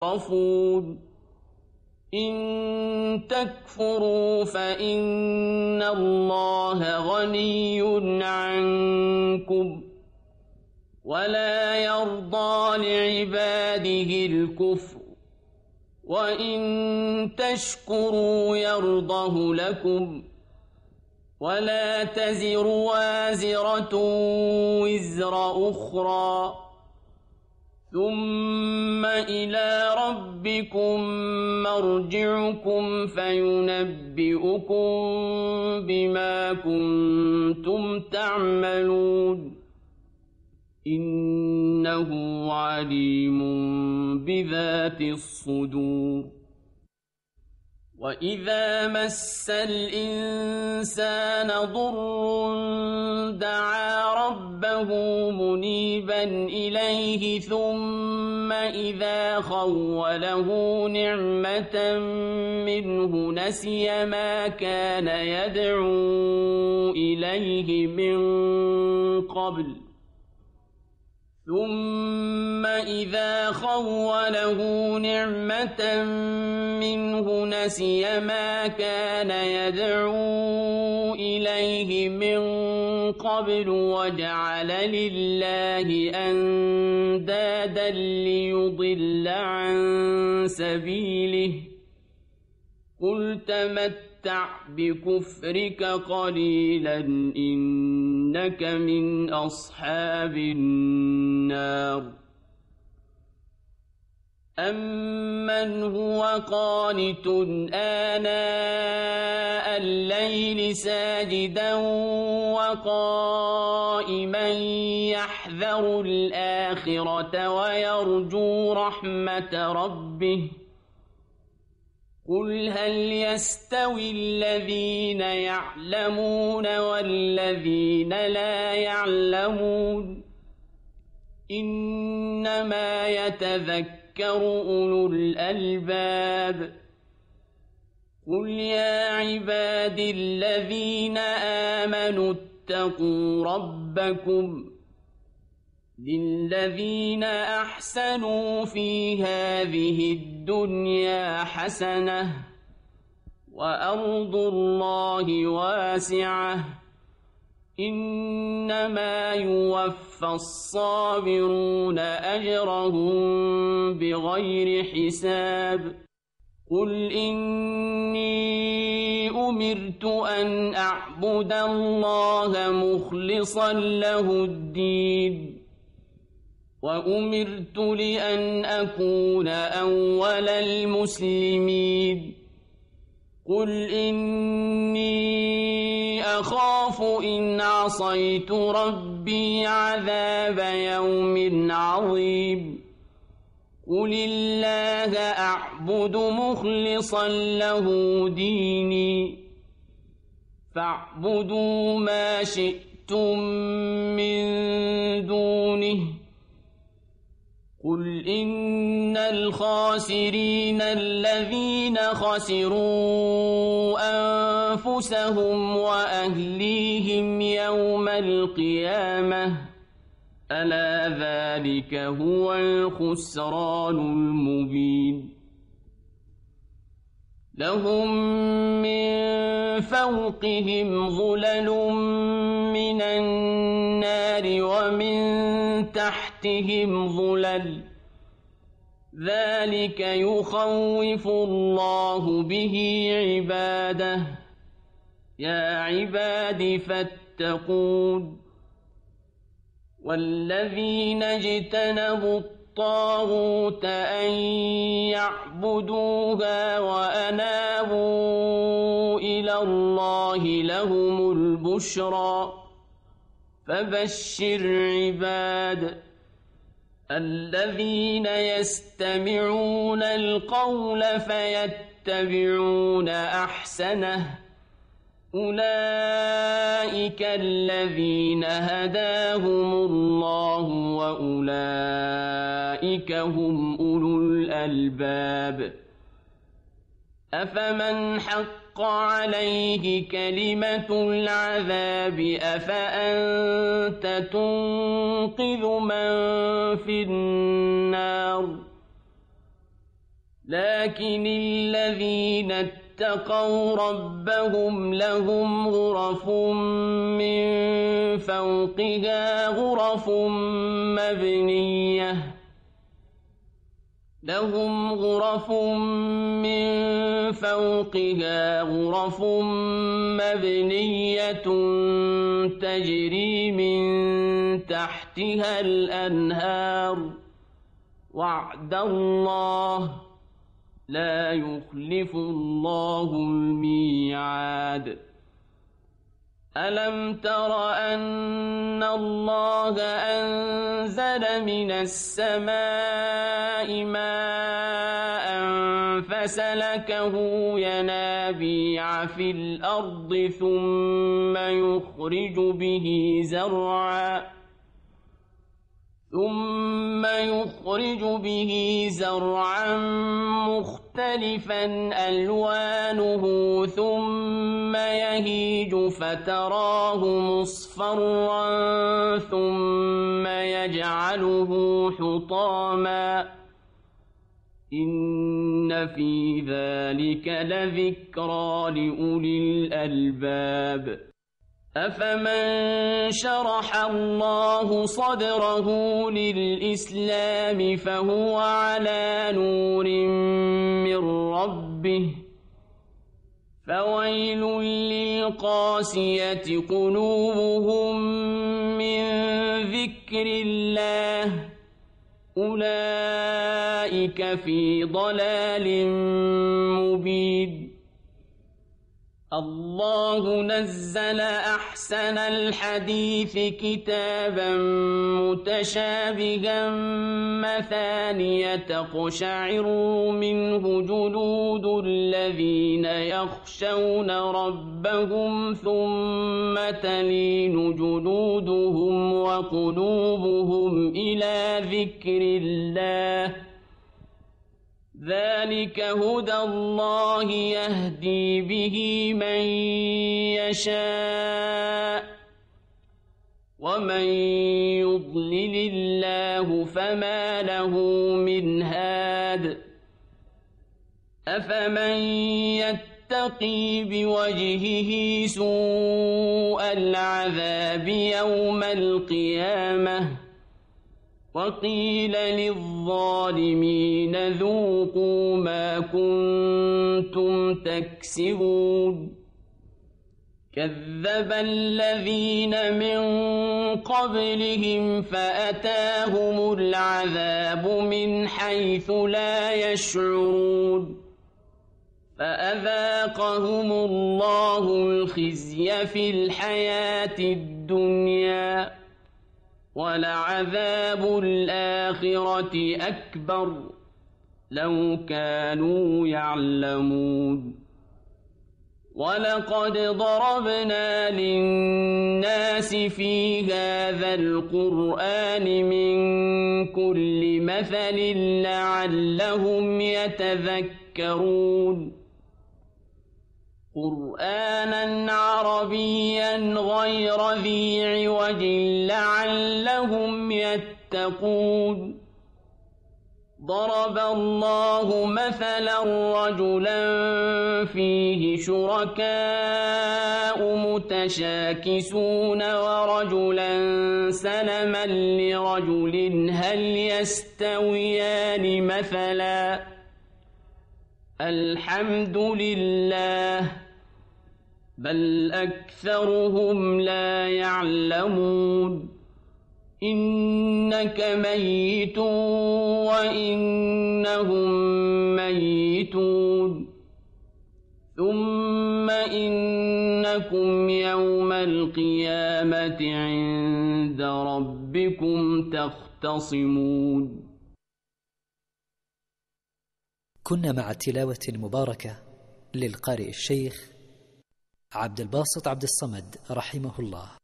يعرفون إن تكفروا فإن الله غني عنكم ولا يرضى لعباده الكفر وإن تشكروا يرضه لكم ولا تزر وازرة وزر أخرى ثم إلى ربكم مرجعكم فينبئكم بما كنتم تعملون إنه عليم بذات الصدور وإذا مس الإنسان ضر دعا ربه منيبا إليه ثم إذا خوله نعمة منه نسي ما كان يدعو إليه من قبل ثم إذا خوله نعمة منه نسي ما كان يدعو إليه من قبل وجعل لله أندادا ليضل عن سبيله قل تمتع بكفرك قليلا إنك من أصحاب النار أمن هو قانت آناء الليل ساجدا وقائما يحذر الآخرة ويرجو رحمة ربه قل هل يستوي الذين يعلمون والذين لا يعلمون إنما يتذكر أولو الألباب قل يا عباد الذين آمنوا اتقوا ربكم للذين أحسنوا في هذه الدنيا حسنة وأرض الله واسعة إنما يوفى الصابرون أجرهم بغير حساب قل إني أمرت أن أعبد الله مخلصا له الدين وأمرت لأن أكون أول المسلمين قل إني أخاف إن عصيت ربي عذاب يوم عظيم قل الله أعبد مخلصا له ديني فاعبدوا ما شئتم من دونه قل إن الخاسرين الذين خسروا أنفسهم وأهليهم يوم القيامة ألا ذلك هو الخسران المبين لهم من فوقهم ظلل من النار ومن تحتهم ظلل ذلك يخوف الله به عباده يا عباد فاتقون والذين اجتنبوا الطاغوت أن يعبدوها وأنابوا إلى الله لهم البشرى فبشر عباد الذين يستمعون القول فيتبعون أحسنه أولئك الذين هداهم الله وأولئك هم أولو الألباب أفمن حق عليه كلمة العذاب أفأنت تنقذ من في النار لكن الذين اتقوا ربهم لهم غرف من فوقها غرف مبنية تجري من تحتها الأنهار وعد الله لا يخلف الله الميعاد ألم تر أن الله أنزل من السماء ماء فسلكه ينابيع في الأرض ثم يخرج به زرعا مختلفا ألوانه ثم يهيج فتراه مصفرا ثم يجعله حطاما إن في ذلك لذكرى لأولي الألباب أفمن شرح الله صدره للإسلام فهو على نور من ربه فويل للقاسية قلوبهم من ذكر الله أولئك في ضلال مبين الله نزل أحسن الحديث كتابا متشابها مثانية تقشعر منه جلود الذين يخشون ربهم ثم تلين جلودهم وقلوبهم إلى ذكر الله ذلك هدى الله يهدي به من يشاء ومن يضلل الله فما له من هاد أفمن يتقي بوجهه سوء العذاب يوم القيامة وقيل للظالمين ذوقوا ما كنتم تكسبون كذب الذين من قبلهم فأتاهم العذاب من حيث لا يشعرون فأذاقهم الله الخزي في الحياة الدنيا ولعذاب الآخرة أكبر لو كانوا يعلمون ولقد ضربنا للناس في هذا القرآن من كل مثل لعلهم يتذكرون قرآنا عربيا غير ذي عوج لعلهم يتقون ضرب الله مثلا رجلا فيه شركاء متشاكسون ورجلا سلما لرجل هل يستويان مثلا الحمد لله بل أكثرهم لا يعلمون إنك ميت وإنهم ميتون ثم إنكم يوم القيامة عند ربكم تختصمون. كنا مع التلاوة المباركة للقارئ الشيخ عبد الباسط عبد الصمد رحمه الله.